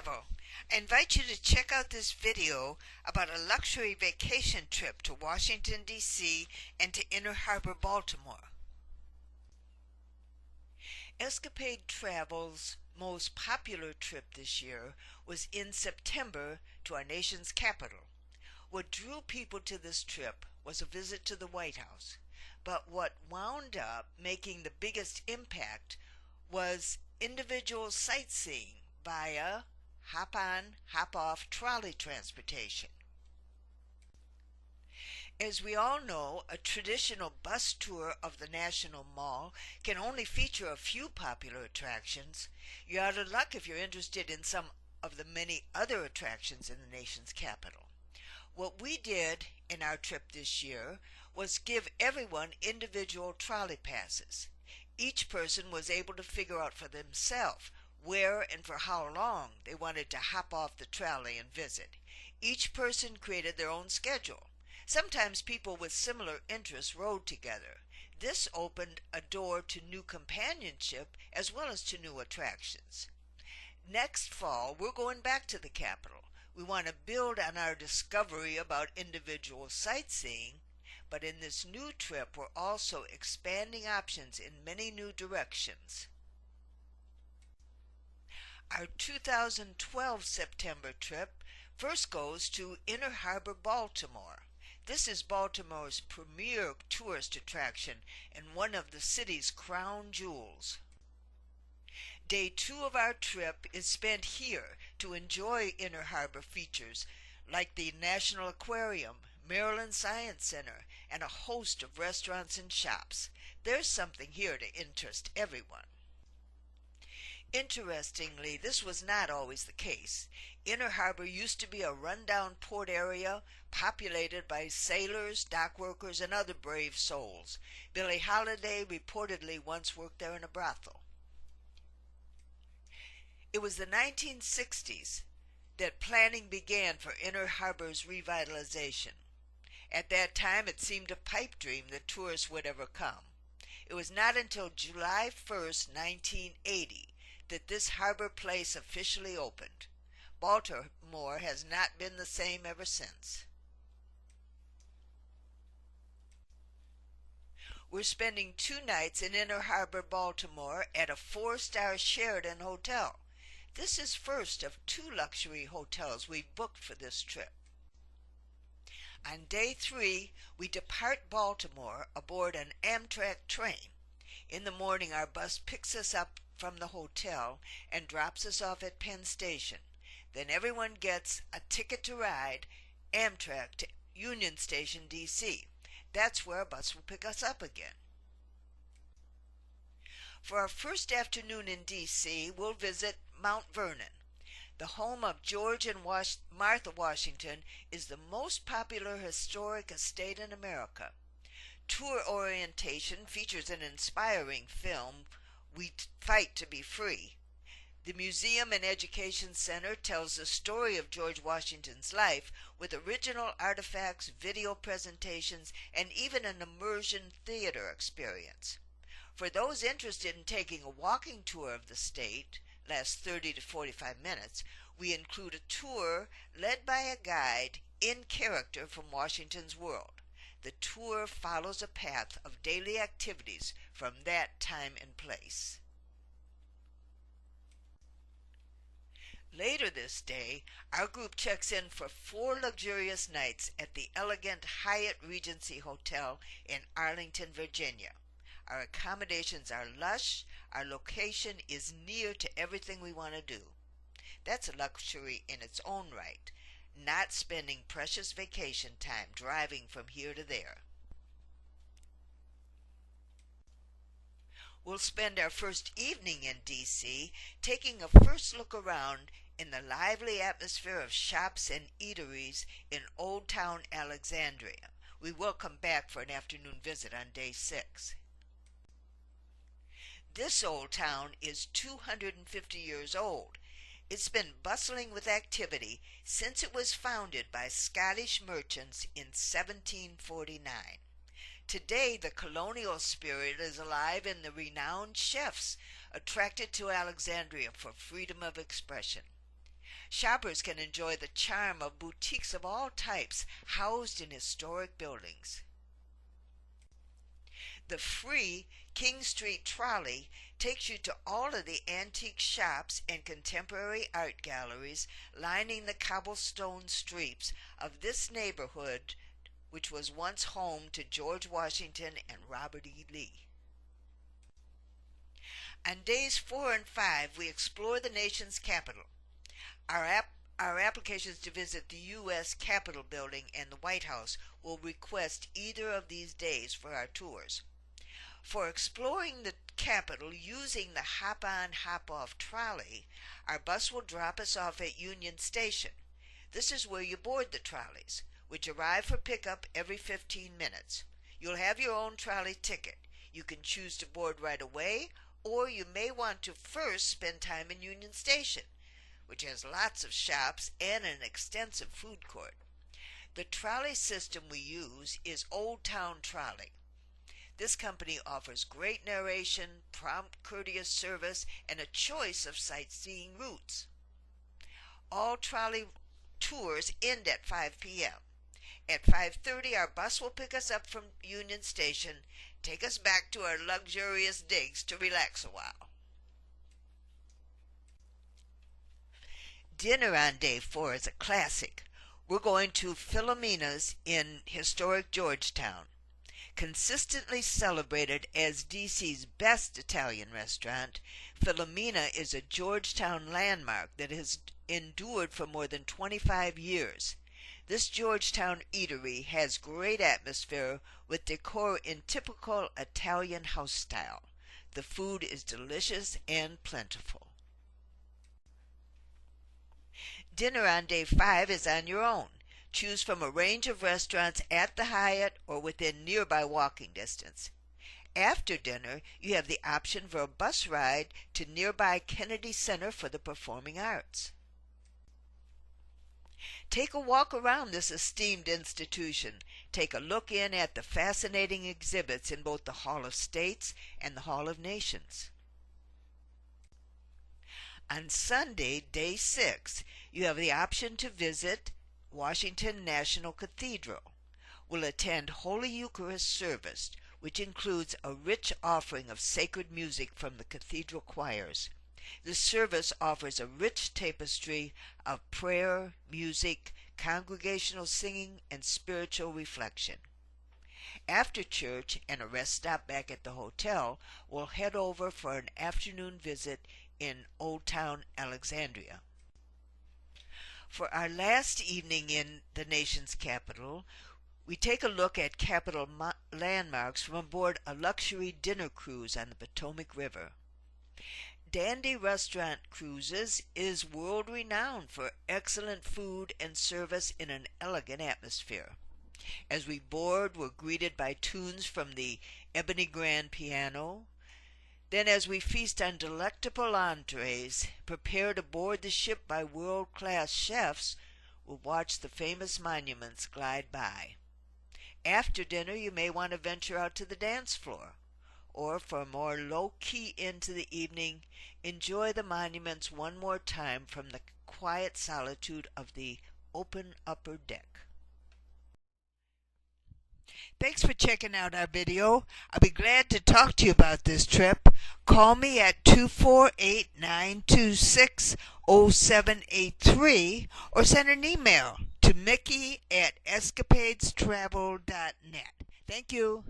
Travel. I invite you to check out this video about a luxury vacation trip to Washington, DC and to Inner Harbor, Baltimore. Escapade Travel's most popular trip this year was in September to our nation's capital. What drew people to this trip was a visit to the White House, but what wound up making the biggest impact was individual sightseeing via hop-on, hop-off trolley transportation. As we all know, a traditional bus tour of the National Mall can only feature a few popular attractions. You're out of luck if you're interested in some of the many other attractions in the nation's capital. What we did in our trip this year was give everyone individual trolley passes. Each person was able to figure out for themselves where and for how long they wanted to hop off the trolley and visit. Each person created their own schedule. Sometimes people with similar interests rode together. This opened a door to new companionship as well as to new attractions. Next fall, we're going back to the capital. We want to build on our discovery about individual sightseeing, but in this new trip, we're also expanding options in many new directions. Our 2012 September trip first goes to Inner Harbor, Baltimore. This is Baltimore's premier tourist attraction and one of the city's crown jewels. Day 2 of our trip is spent here to enjoy Inner Harbor features like the National Aquarium, Maryland Science Center, and a host of restaurants and shops. There's something here to interest everyone. Interestingly, this was not always the case. Inner Harbor used to be a rundown port area populated by sailors, dock workers, and other brave souls. Billie Holiday reportedly once worked there in a brothel. It was the 1960s that planning began for Inner Harbor's revitalization. At that time, it seemed a pipe dream that tourists would ever come. It was not until July 1st, 1980, that this harbor place officially opened. Baltimore has not been the same ever since. We're spending 2 nights in Inner Harbor, Baltimore at a 4-star Sheraton hotel. This is first of 2 luxury hotels we've booked for this trip. On day 3, we depart Baltimore aboard an Amtrak train. In the morning, our bus picks us up from the hotel and drops us off at Penn Station. Then everyone gets a ticket to ride Amtrak to Union Station, D.C. That's where a bus will pick us up again. For our first afternoon in D.C., we'll visit Mount Vernon. The home of George and Martha Washington is the most popular historic estate in America. Tour orientation features an inspiring film, We Fight to Be Free. The Museum and Education Center tells the story of George Washington's life with original artifacts, video presentations, and even an immersion theater experience. For those interested in taking a walking tour of the state, lasts 30 to 45 minutes, we include a tour led by a guide in character from Washington's world. The tour follows a path of daily activities from that time and place. Later this day, our group checks in for 4 luxurious nights at the elegant Hyatt Regency Hotel in Arlington, Virginia. Our accommodations are lush. Our location is near to everything we want to do. That's a luxury in its own right, not spending precious vacation time driving from here to there. We'll spend our first evening in D.C. taking a first look around in the lively atmosphere of shops and eateries in Old Town Alexandria. We will come back for an afternoon visit on day 6. This old town is 250 years old. It's been bustling with activity since it was founded by Scottish merchants in 1749. Today, the colonial spirit is alive in the renowned chefs attracted to Alexandria for freedom of expression. Shoppers can enjoy the charm of boutiques of all types housed in historic buildings. The free King Street trolley takes you to all of the antique shops and contemporary art galleries lining the cobblestone streets of this neighborhood, which was once home to George Washington and Robert E. Lee. On days 4 and 5, we explore the nation's capital. Our applications to visit the U.S. Capitol Building and the White House will request either of these days for our tours. For exploring the Capitol using the hop-on, hop-off trolley, our bus will drop us off at Union Station. This is where you board the trolleys, which arrive for pickup every 15 minutes. You'll have your own trolley ticket. You can choose to board right away, or you may want to first spend time in Union Station, which has lots of shops and an extensive food court. The trolley system we use is Old Town Trolley. This company offers great narration, prompt, courteous service, and a choice of sightseeing routes. All trolley tours end at 5 p.m. At 5:30, our bus will pick us up from Union Station, take us back to our luxurious digs to relax a while. Dinner on day 4 is a classic. We're going to Filomena's in historic Georgetown. Consistently celebrated as DC's best Italian restaurant, Filomena is a Georgetown landmark that has endured for more than 25 years. This Georgetown eatery has great atmosphere with decor in typical Italian house style. The food is delicious and plentiful. Dinner on day 5 is on your own. Choose from a range of restaurants at the Hyatt or within nearby walking distance. After dinner, you have the option for a bus ride to nearby Kennedy Center for the Performing Arts. Take a walk around this esteemed institution. Take a look in at the fascinating exhibits in both the Hall of States and the Hall of Nations. On Sunday, day 6, you have the option to visit Washington National Cathedral. We'll attend Holy Eucharist service, which includes a rich offering of sacred music from the cathedral choirs. The service offers a rich tapestry of prayer, music, congregational singing, and spiritual reflection. After church and a rest stop back at the hotel, we'll head over for an afternoon visit in Old Town Alexandria. For our last evening in the nation's capital, we take a look at Capitol landmarks from aboard a luxury dinner cruise on the Potomac River. Dandy Restaurant Cruises is world-renowned for excellent food and service in an elegant atmosphere. As we board, we're greeted by tunes from the Ebony Grand Piano. Then as we feast on delectable entrees prepared aboard the ship by world-class chefs, we'll watch the famous monuments glide by. After dinner, you may want to venture out to the dance floor, or for a more low-key end to the evening, enjoy the monuments one more time from the quiet solitude of the open upper deck. Thanks for checking out our video. I'll be glad to talk to you about this trip. Call me at 248-926-0783 or send an email to Mickey@escapadestravel.net. Thank you.